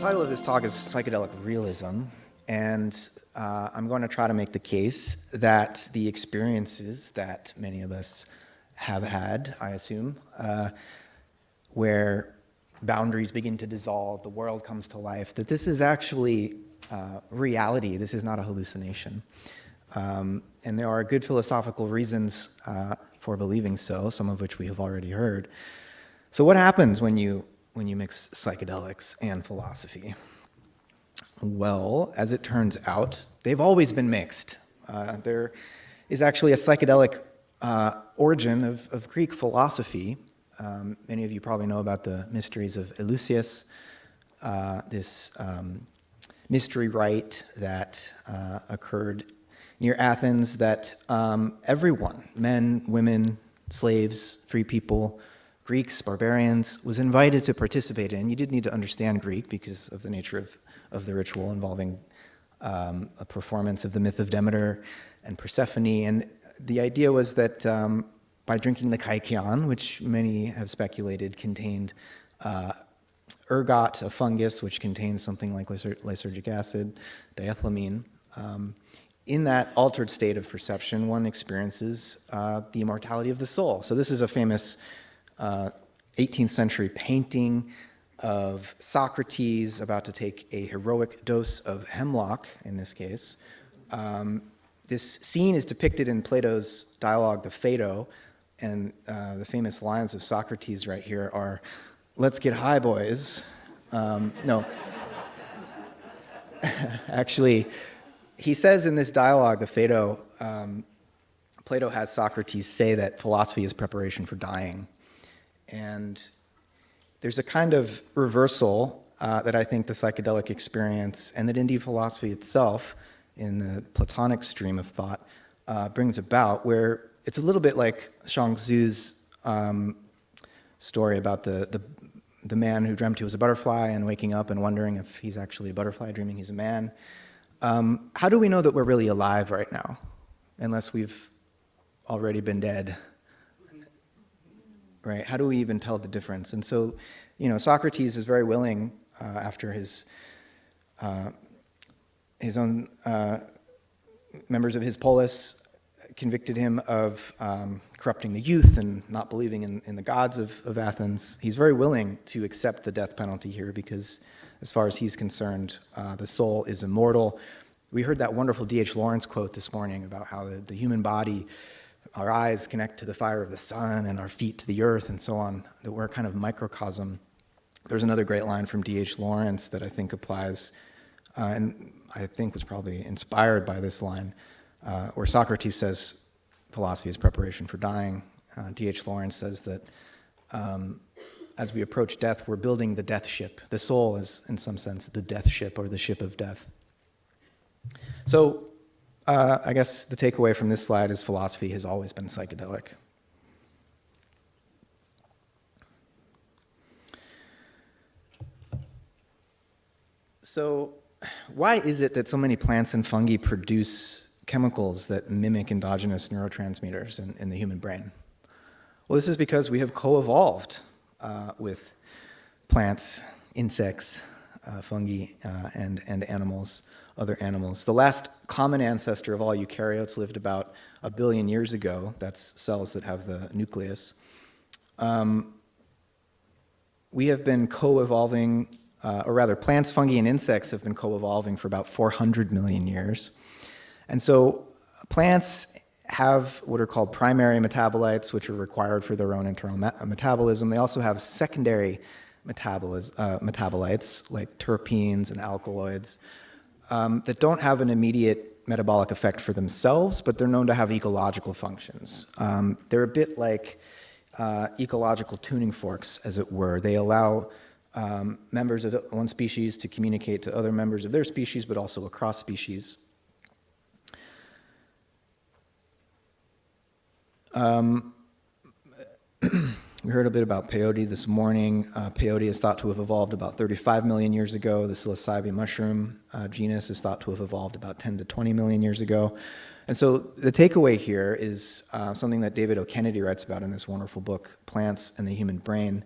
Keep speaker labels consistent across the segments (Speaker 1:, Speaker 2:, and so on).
Speaker 1: title of this talk is Psychedelic Realism, and I'm going to try to make the case that the experiences that many of us have had, I assume, where boundaries begin to dissolve, the world comes to life, that this is actually reality. This is not a hallucination. And there are good philosophical reasons for believing so, some of which we have already heard. So what happens when you mix psychedelics and philosophy? Well, as it turns out, they've always been mixed. There is actually a psychedelic origin of Greek philosophy. Many of you probably know about the mysteries of Eleusis, this mystery rite that occurred near Athens that everyone, men, women, slaves, free people, Greeks, barbarians, was invited to participate in. You did need to understand Greek because of the nature of the ritual involving a performance of the myth of Demeter and Persephone. And the idea was that by drinking the kykeon, which many have speculated contained ergot, a fungus which contains something like lysergic acid, diethylamine, in that altered state of perception, one experiences the immortality of the soul. So this is a famous 18th century painting of Socrates about to take a heroic dose of hemlock, in this case. This scene is depicted in Plato's dialogue, the Phaedo, and the famous lines of Socrates right here are, "Let's get high, boys." No. Actually, he says in this dialogue, the Phaedo, Plato has Socrates say that philosophy is preparation for dying. And there's a kind of reversal that I think the psychedelic experience, and that indeed philosophy itself, in the Platonic stream of thought, brings about, where it's a little bit like Zhuangzi's story about the man who dreamt he was a butterfly and waking up and wondering if he's actually a butterfly, dreaming he's a man. How do we know that we're really alive right now, unless we've already been dead? Right? How do we even tell the difference? And so, Socrates is very willing, after his own members of his polis convicted him of corrupting the youth and not believing in the gods of Athens. He's very willing to accept the death penalty here because, as far as he's concerned, the soul is immortal. We heard that wonderful D.H. Lawrence quote this morning about how the human body, our eyes connect to the fire of the sun and our feet to the earth and so on, that we're a kind of microcosm. There's another great line from D.H. Lawrence that I think applies, and I think was probably inspired by this line, where Socrates says philosophy is preparation for dying. D.H. Lawrence says that as we approach death, we're building the death ship. The soul is, in some sense, the death ship or the ship of death. So, I guess the takeaway from this slide is philosophy has always been psychedelic. So, why is it that so many plants and fungi produce chemicals that mimic endogenous neurotransmitters in the human brain? Well, this is because we have co-evolved with plants, insects, fungi, and animals, other animals. The last common ancestor of all eukaryotes lived about 1 billion years ago. That's cells that have the nucleus. We have been co-evolving, or rather plants, fungi, and insects have been co-evolving for about 400 million years. And so plants have what are called primary metabolites, which are required for their own internal metabolism. They also have secondary metabolites, like terpenes and alkaloids, that don't have an immediate metabolic effect for themselves, but they're known to have ecological functions. They're a bit like ecological tuning forks, as it were. They allow members of one species to communicate to other members of their species, but also across species. We heard a bit about peyote this morning. Peyote is thought to have evolved about 35 million years ago. The psilocybe mushroom genus is thought to have evolved about 10 to 20 million years ago. And so the takeaway here is something that David O. Kennedy writes about in this wonderful book, Plants and the Human Brain.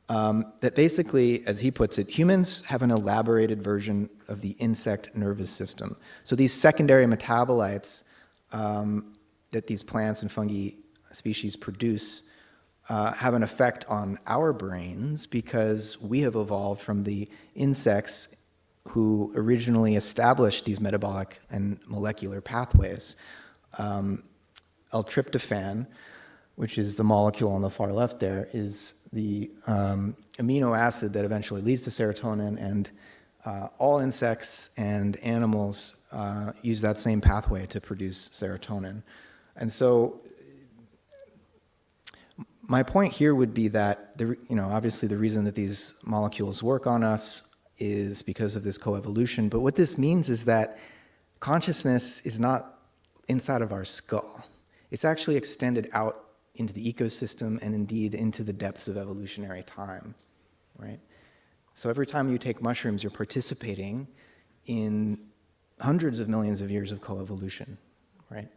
Speaker 1: that basically, as he puts it, humans have an elaborated version of the insect nervous system. So these secondary metabolites that these plants and fungi species produce have an effect on our brains because we have evolved from the insects who originally established these metabolic and molecular pathways. L-tryptophan, which is the molecule on the far left there, is the amino acid that eventually leads to serotonin, and all insects and animals use that same pathway to produce serotonin. And so my point here would be that, obviously the reason that these molecules work on us is because of this coevolution, but what this means is that consciousness is not inside of our skull. It's actually extended out into the ecosystem and indeed into the depths of evolutionary time, right? So every time you take mushrooms, you're participating in hundreds of millions of years of coevolution, right?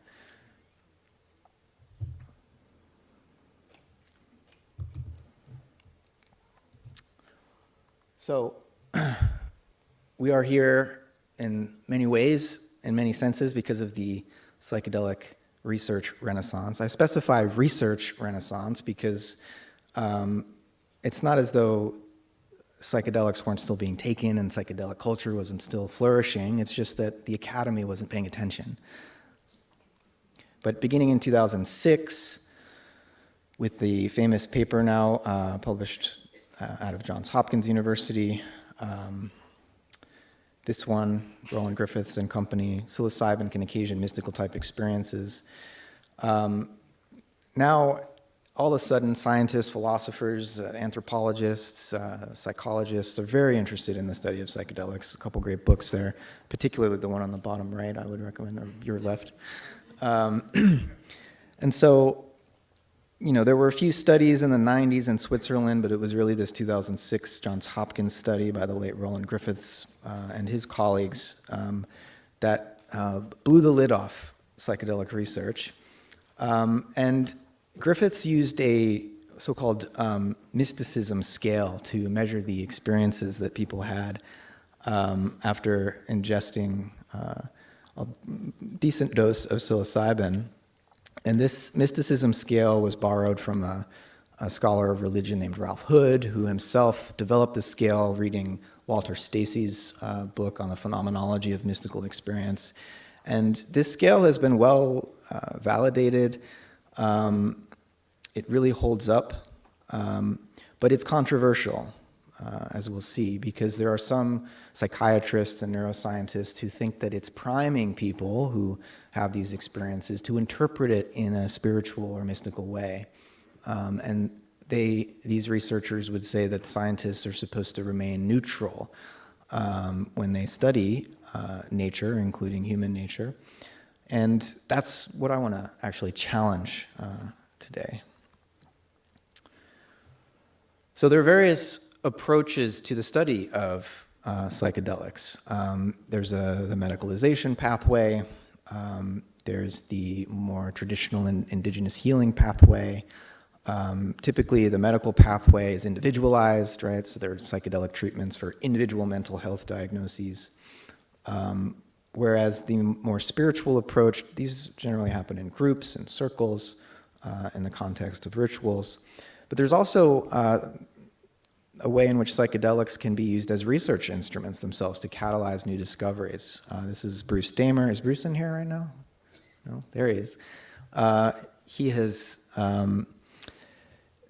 Speaker 1: So we are here in many ways, in many senses, because of the psychedelic research renaissance. I specify research renaissance because it's not as though psychedelics weren't still being taken and psychedelic culture wasn't still flourishing. It's just that the academy wasn't paying attention. But beginning in 2006, with the famous paper now published out of Johns Hopkins University, this one, Roland Griffiths and company, psilocybin can occasion mystical type experiences. Now, all of a sudden, scientists, philosophers, anthropologists, psychologists are very interested in the study of psychedelics. A couple great books there, particularly the one on the bottom right, I would recommend, or your left. And so, there were a few studies in the 90s in Switzerland, but it was really this 2006 Johns Hopkins study by the late Roland Griffiths and his colleagues that blew the lid off psychedelic research. And Griffiths used a so-called mysticism scale to measure the experiences that people had after ingesting a decent dose of psilocybin. And this mysticism scale was borrowed from a scholar of religion named Ralph Hood, who himself developed the scale reading Walter Stacey's book on the phenomenology of mystical experience. And this scale has been well validated. It really holds up, but it's controversial, as we'll see, because there are some psychiatrists and neuroscientists who think that it's priming people who have these experiences to interpret it in a spiritual or mystical way. And these researchers would say that scientists are supposed to remain neutral when they study nature, including human nature. And that's what I want to actually challenge today. So there are various approaches to the study of psychedelics. There's the medicalization pathway. There's the more traditional and indigenous healing pathway. Typically, the medical pathway is individualized, right? So there are psychedelic treatments for individual mental health diagnoses. Whereas the more spiritual approach, these generally happen in groups and circles in the context of rituals. But there's also a way in which psychedelics can be used as research instruments themselves to catalyze new discoveries. This is Bruce Damer. Is Bruce in here right now? No? There he is. He has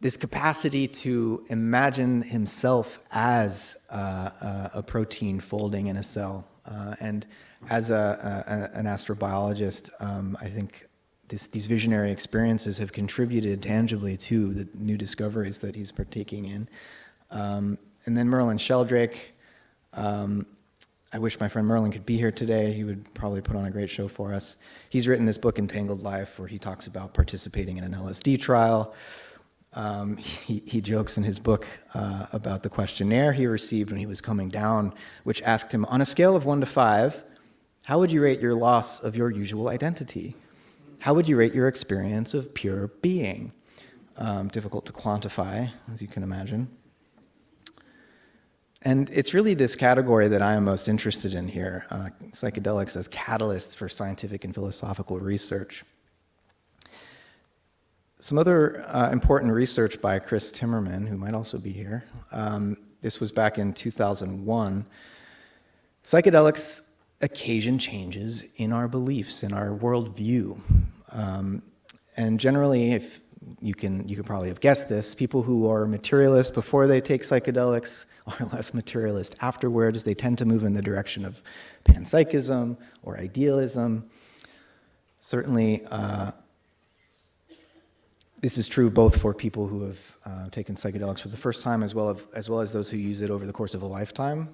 Speaker 1: this capacity to imagine himself as a protein folding in a cell. And as an astrobiologist, I think these visionary experiences have contributed tangibly to the new discoveries that he's partaking in. And then Merlin Sheldrake. I wish my friend Merlin could be here today. He would probably put on a great show for us. He's written this book, Entangled Life, where he talks about participating in an LSD trial. He jokes in his book about the questionnaire he received when he was coming down, which asked him, on a scale of 1 to 5, how would you rate your loss of your usual identity? How would you rate your experience of pure being? Difficult to quantify, as you can imagine. And it's really this category that I am most interested in here, psychedelics as catalysts for scientific and philosophical research. Some other important research by Chris Timmerman, who might also be here, this was back in 2001. Psychedelics occasion changes in our beliefs, in our worldview. And generally, if you can probably have guessed this, people who are materialist before they take psychedelics are less materialist afterwards. They tend to move in the direction of panpsychism or idealism. Certainly, this is true both for people who have taken psychedelics for the first time as well as those who use it over the course of a lifetime.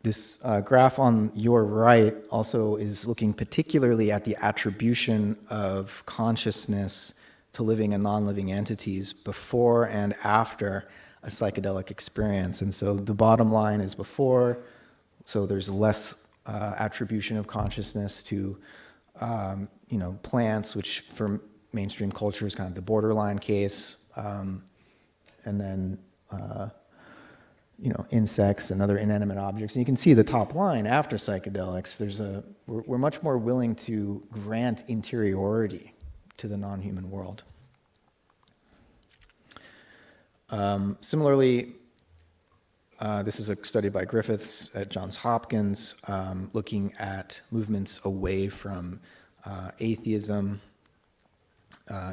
Speaker 1: This graph on your right also is looking particularly at the attribution of consciousness to living and non-living entities before and after a psychedelic experience. And so the bottom line is before, so there's less attribution of consciousness to plants, which for mainstream culture is kind of the borderline case, and then insects and other inanimate objects. And you can see the top line after psychedelics. We're much more willing to grant interiority to the non-human world. Similarly, this is a study by Griffiths at Johns Hopkins, looking at movements away from atheism,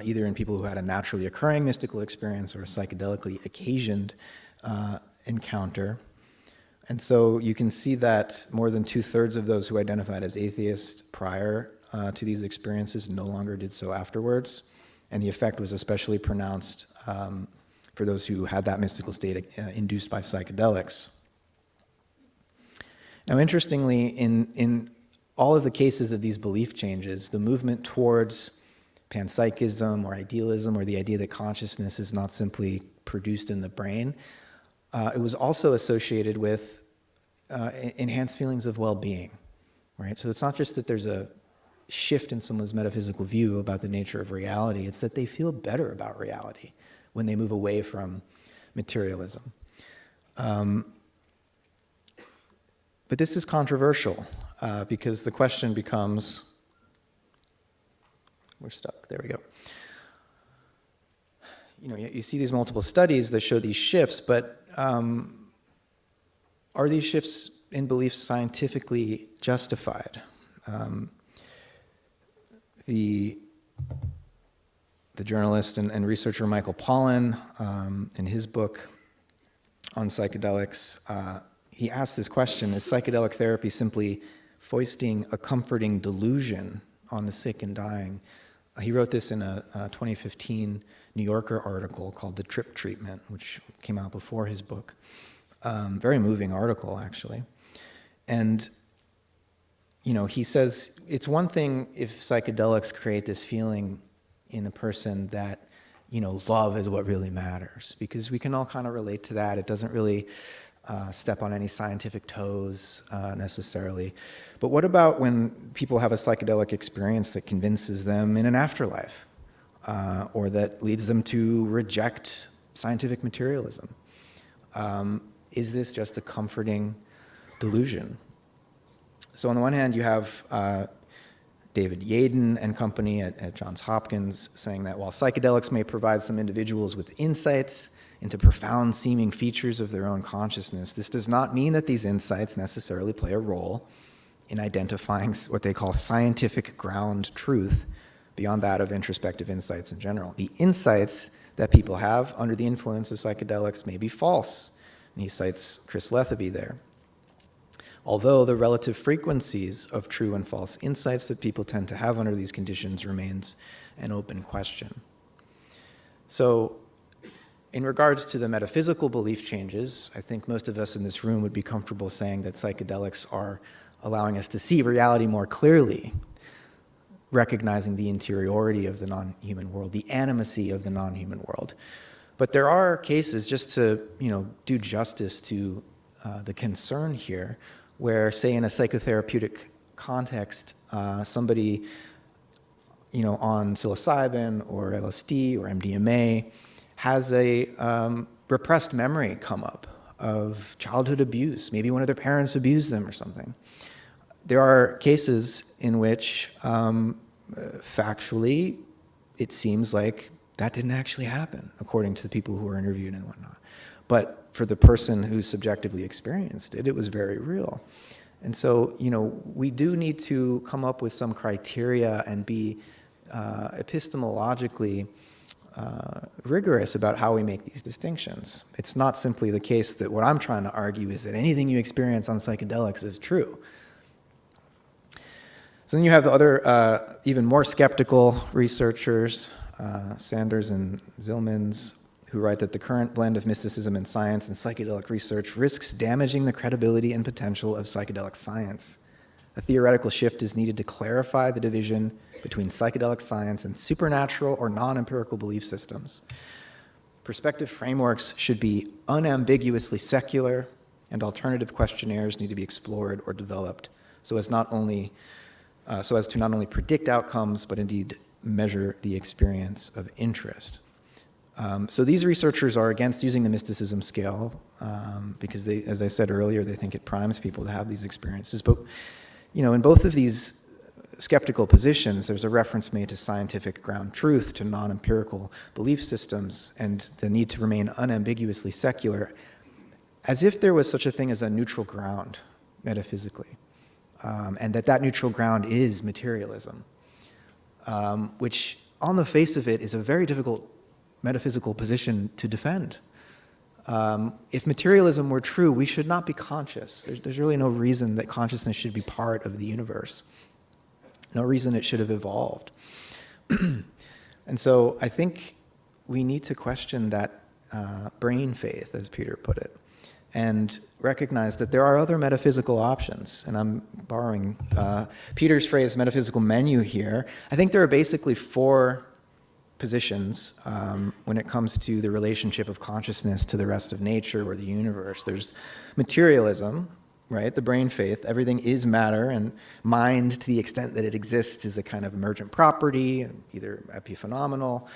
Speaker 1: either in people who had a naturally occurring mystical experience or a psychedelically occasioned encounter. And so you can see that more than 2/3 of those who identified as atheists prior to these experiences no longer did so afterwards. And the effect was especially pronounced for those who had that mystical state induced by psychedelics. Now, interestingly, in all of the cases of these belief changes, the movement towards panpsychism or idealism, or the idea that consciousness is not simply produced in the brain, it was also associated with enhanced feelings of well-being, right? So it's not just that there's a shift in someone's metaphysical view about the nature of reality, it's that they feel better about reality when they move away from materialism. But this is controversial because the question becomes, we're stuck, there we go. You see these multiple studies that show these shifts, but are these shifts in beliefs scientifically justified? The journalist and researcher Michael Pollan, in his book on psychedelics, he asked this question: is psychedelic therapy simply foisting a comforting delusion on the sick and dying? He wrote this in a 2015 New Yorker article called The Trip Treatment, which came out before his book. Very moving article, actually. And, he says it's one thing if psychedelics create this feeling in a person that, love is what really matters, because we can all kind of relate to that. It doesn't really step on any scientific toes necessarily. But what about when people have a psychedelic experience that convinces them in an afterlife, or that leads them to reject scientific materialism? Is this just a comforting delusion? So on the one hand, you have David Yaden and company at Johns Hopkins saying that while psychedelics may provide some individuals with insights into profound seeming features of their own consciousness, this does not mean that these insights necessarily play a role in identifying what they call scientific ground truth beyond that of introspective insights in general. The insights that people have under the influence of psychedelics may be false. And he cites Chris Letheby there. Although the relative frequencies of true and false insights that people tend to have under these conditions remains an open question. So, in regards to the metaphysical belief changes, I think most of us in this room would be comfortable saying that psychedelics are allowing us to see reality more clearly, recognizing the interiority of the non-human world, the animacy of the non-human world. But there are cases, just to do justice to the concern here, where, say, in a psychotherapeutic context, somebody on psilocybin or LSD or MDMA has a repressed memory come up of childhood abuse. Maybe one of their parents abused them or something. There are cases in which factually it seems like that didn't actually happen, according to the people who were interviewed and whatnot. But for the person who subjectively experienced it, it was very real. And so, we do need to come up with some criteria and be epistemologically rigorous about how we make these distinctions. It's not simply the case that what I'm trying to argue is that anything you experience on psychedelics is true. So then you have the other, even more skeptical researchers, Sanders and Zillmans, who write that the current blend of mysticism and science and psychedelic research risks damaging the credibility and potential of psychedelic science. A theoretical shift is needed to clarify the division between psychedelic science and supernatural or non-empirical belief systems. Perspective frameworks should be unambiguously secular, and alternative questionnaires need to be explored or developed so as to not only predict outcomes, but indeed measure the experience of interest. So these researchers are against using the mysticism scale because they, as I said earlier, they think it primes people to have these experiences. But in both of these skeptical positions, there's a reference made to scientific ground truth, to non-empirical belief systems, and the need to remain unambiguously secular, as if there was such a thing as a neutral ground, metaphysically, and that neutral ground is materialism, which on the face of it is a very difficult metaphysical position to defend. If materialism were true, we should not be conscious. There's really no reason that consciousness should be part of the universe. No reason it should have evolved. And so I think we need to question that brain faith, as Peter put it, and recognize that there are other metaphysical options. And I'm borrowing Peter's phrase, metaphysical menu here. I think there are basically four positions when it comes to the relationship of consciousness to the rest of nature or the universe. There's materialism, right? The brain faith. Everything is matter, and mind, to the extent that it exists, is a kind of emergent property, either epiphenomenal,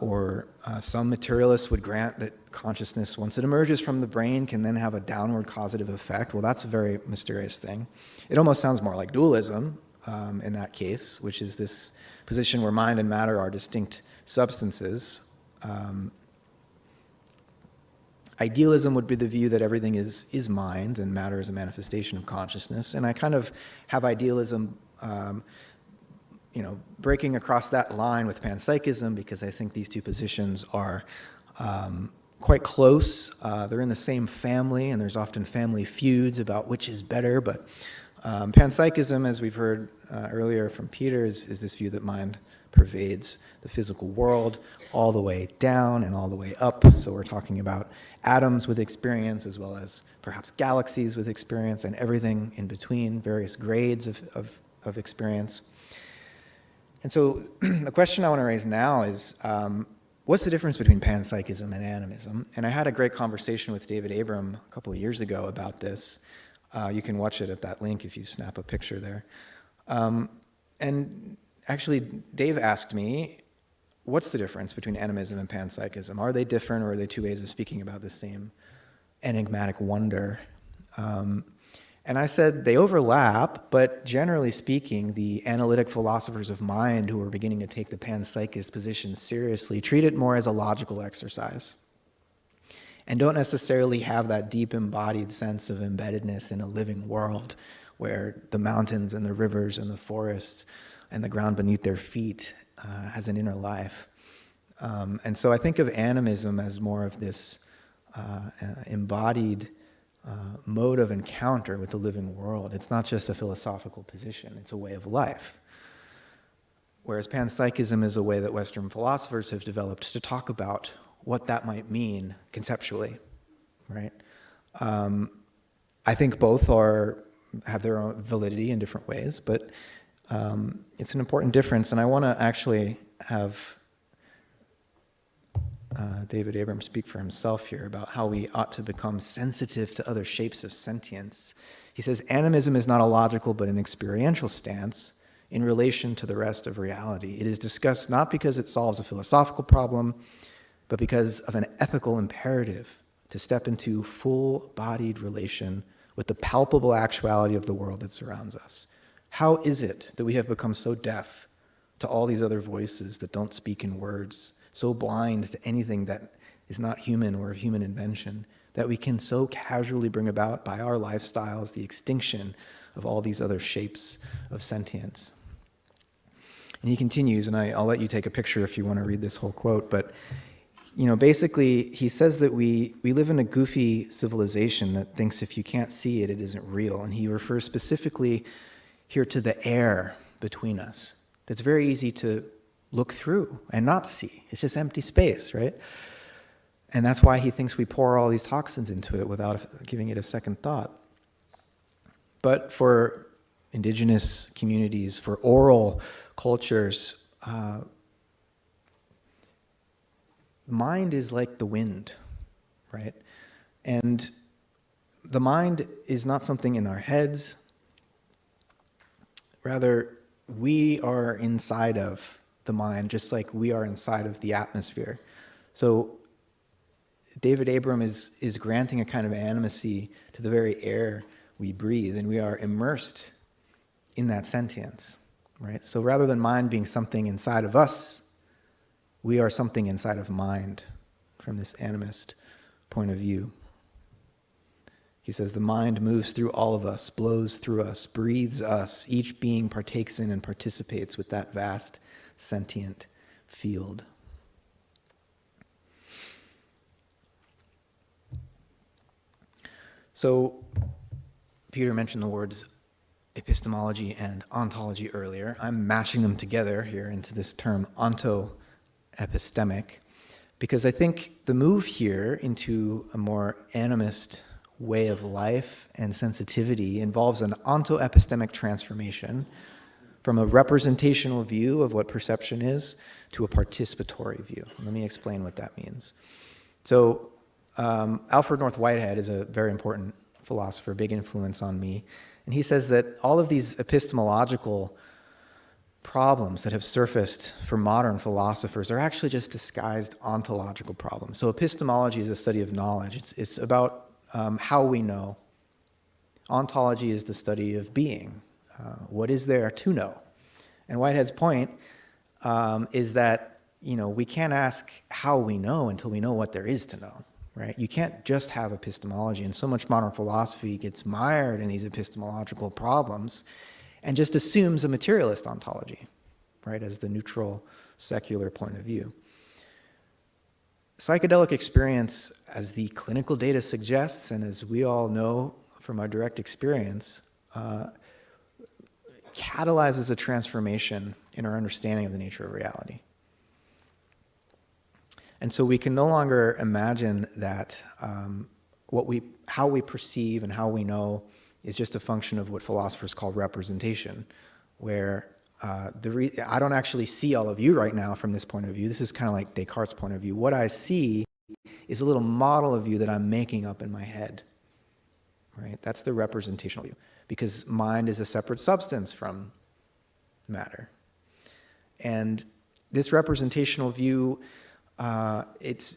Speaker 1: or some materialists would grant that consciousness, once it emerges from the brain, can then have a downward causative effect. Well, that's a very mysterious thing. It almost sounds more like dualism in that case, which is this position where mind and matter are distinct substances. Idealism would be the view that everything is mind and matter is a manifestation of consciousness. And I kind of have idealism breaking across that line with panpsychism, because I think these two positions are quite close. They're in the same family, and there's often family feuds about which is better. But panpsychism, as we've heard earlier from Peter, is this view that mind pervades the physical world all the way down and all the way up. So we're talking about atoms with experience, as well as perhaps galaxies with experience, and everything in between, various grades of experience. And so the question I want to raise now is, what's the difference between panpsychism and animism? And I had a great conversation with David Abram a couple of years ago about this. You can watch it at that link if you snap a picture there. And actually, Dave asked me, what's the difference between animism and panpsychism? Are they different, or are they two ways of speaking about the same enigmatic wonder? And I said they overlap, but generally speaking, the analytic philosophers of mind who are beginning to take the panpsychist position seriously treat it more as a logical exercise, and don't necessarily have that deep embodied sense of embeddedness in a living world where the mountains and the rivers and the forests and the ground beneath their feet has an inner life. And so I think of animism as more of this embodied mode of encounter with the living world. It's not just a philosophical position, it's a way of life. Whereas panpsychism is a way that Western philosophers have developed to talk about what that might mean conceptually, right? I think both have their own validity in different ways, but it's an important difference, and I want to actually have David Abram speak for himself here about how we ought to become sensitive to other shapes of sentience. He says, animism is not a logical but an experiential stance in relation to the rest of reality. It is discussed not because it solves a philosophical problem, but because of an ethical imperative to step into full-bodied relation with the palpable actuality of the world that surrounds us. How is it that we have become so deaf to all these other voices that don't speak in words, so blind to anything that is not human or of human invention, that we can so casually bring about by our lifestyles the extinction of all these other shapes of sentience? And he continues, and I'll let you take a picture if you want to read this whole quote, but basically he says that we live in a goofy civilization that thinks if you can't see it, it isn't real. And he refers specifically here to the air between us. That's very easy to look through and not see. It's just empty space, right? And that's why he thinks we pour all these toxins into it without giving it a second thought. But for indigenous communities, for oral cultures, mind is like the wind, right? And the mind is not something in our heads. Rather, we are inside of the mind, just like we are inside of the atmosphere. So David Abram is granting a kind of animacy to the very air we breathe, and we are immersed in that sentience, right? So rather than mind being something inside of us, we are something inside of mind from this animist point of view. He says the mind moves through all of us, blows through us, breathes us. Each being partakes in and participates with that vast sentient field. So Peter mentioned the words epistemology and ontology earlier. I'm mashing them together here into this term onto-epistemic, because I think the move here into a more animist way of life and sensitivity involves an onto-epistemic transformation from a representational view of what perception is to a participatory view. Let me explain what that means. So Alfred North Whitehead is a very important philosopher, big influence on me, and he says that all of these epistemological problems that have surfaced for modern philosophers are actually just disguised ontological problems. So epistemology is a study of knowledge. It's about how we know. Ontology is the study of being. What is there to know? And Whitehead's point is that we can't ask how we know until we know what there is to know, right? You can't just have epistemology, and so much modern philosophy gets mired in these epistemological problems and just assumes a materialist ontology, right, as the neutral, secular point of view. Psychedelic experience, as the clinical data suggests, and as we all know from our direct experience, catalyzes a transformation in our understanding of the nature of reality. And so we can no longer imagine that how we perceive and how we know is just a function of what philosophers call representation, where I don't actually see all of you right now from this point of view. This is kind of like Descartes' point of view. What I see is a little model of you that I'm making up in my head, right? That's the representational view, because mind is a separate substance from matter. And this representational view, it's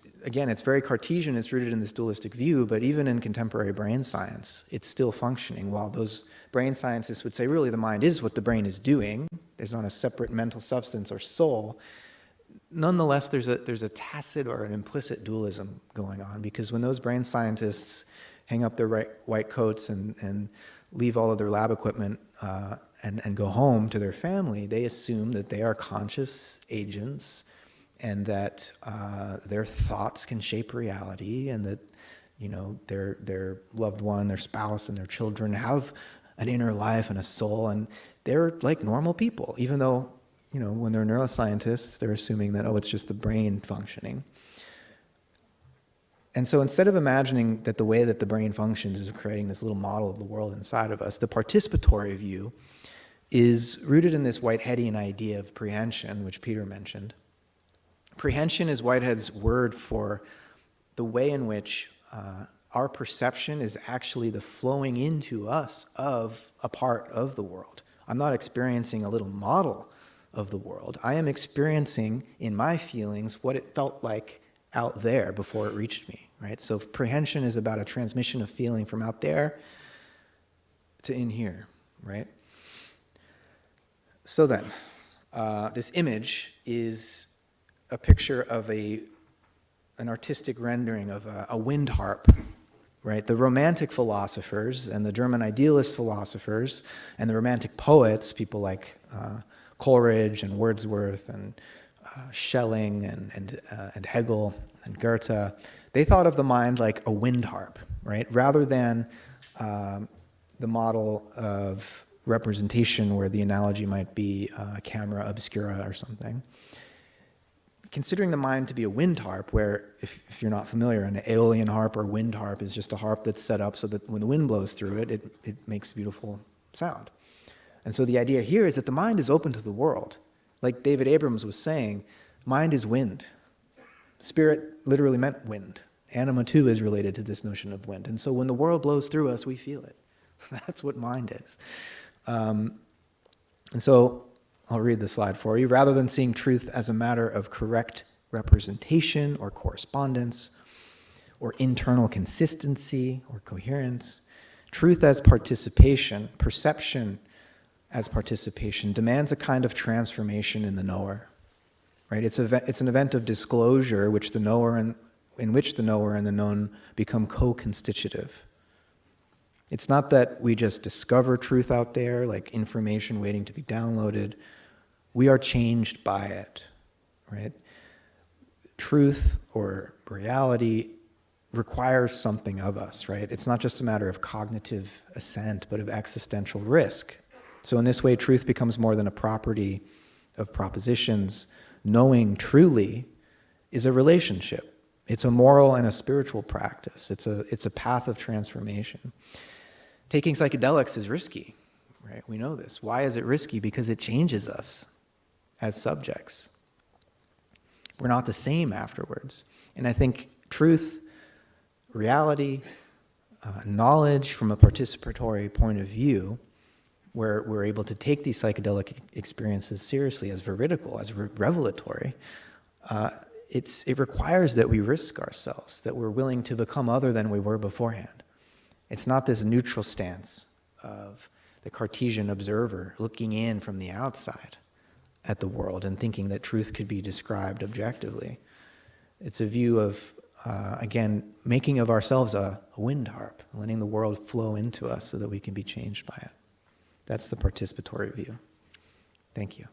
Speaker 1: very Cartesian, it's rooted in this dualistic view, but even in contemporary brain science, it's still functioning. While those brain scientists would say, really, the mind is what the brain is doing, there's not a separate mental substance or soul, nonetheless, there's a tacit or an implicit dualism going on, because when those brain scientists hang up their white coats and leave all of their lab equipment and go home to their family, they assume that they are conscious agents and that their thoughts can shape reality, and that their loved one, their spouse, and their children have an inner life and a soul, and they're like normal people, even though when they're neuroscientists, they're assuming that, it's just the brain functioning. And so instead of imagining that the way that the brain functions is creating this little model of the world inside of us, the participatory view is rooted in this Whiteheadian idea of prehension, which Peter mentioned. Prehension is Whitehead's word for the way in which our perception is actually the flowing into us of a part of the world. I'm not experiencing a little model of the world. I am experiencing in my feelings what it felt like out there before it reached me, right? So prehension is about a transmission of feeling from out there to in here, right? So then, this image is a picture of an artistic rendering of a wind harp, right? The Romantic philosophers and the German idealist philosophers and the Romantic poets, people like Coleridge and Wordsworth and Schelling and Hegel and Goethe, they thought of the mind like a wind harp, right? Rather than the model of representation where the analogy might be a camera obscura or something. Considering the mind to be a wind harp, where, if you're not familiar, an aeolian harp or wind harp is just a harp that's set up so that when the wind blows through it, it makes beautiful sound. And so the idea here is that the mind is open to the world. Like David Abrams was saying, mind is wind. Spirit literally meant wind. Anima too is related to this notion of wind. And so when the world blows through us, we feel it. That's what mind is. And so I'll read the slide for you. Rather than seeing truth as a matter of correct representation or correspondence or internal consistency or coherence, truth as participation, perception as participation, demands a kind of transformation in the knower. Right? It's an event of disclosure in which the knower and the known become co-constitutive. It's not that we just discover truth out there, like information waiting to be downloaded. We are changed by it, right? Truth or reality requires something of us, right? It's not just a matter of cognitive assent, but of existential risk. So in this way, truth becomes more than a property of propositions. Knowing truly is a relationship. It's a moral and a spiritual practice. It's a path of transformation. Taking psychedelics is risky, right? We know this. Why is it risky? Because it changes us as subjects. We're not the same afterwards. And I think truth, reality, knowledge from a participatory point of view, where we're able to take these psychedelic experiences seriously as veridical, as revelatory, it requires that we risk ourselves, that we're willing to become other than we were beforehand. It's not this neutral stance of the Cartesian observer looking in from the outside at the world and thinking that truth could be described objectively. It's a view of, again, making of ourselves a wind harp, letting the world flow into us so that we can be changed by it. That's the participatory view. Thank you.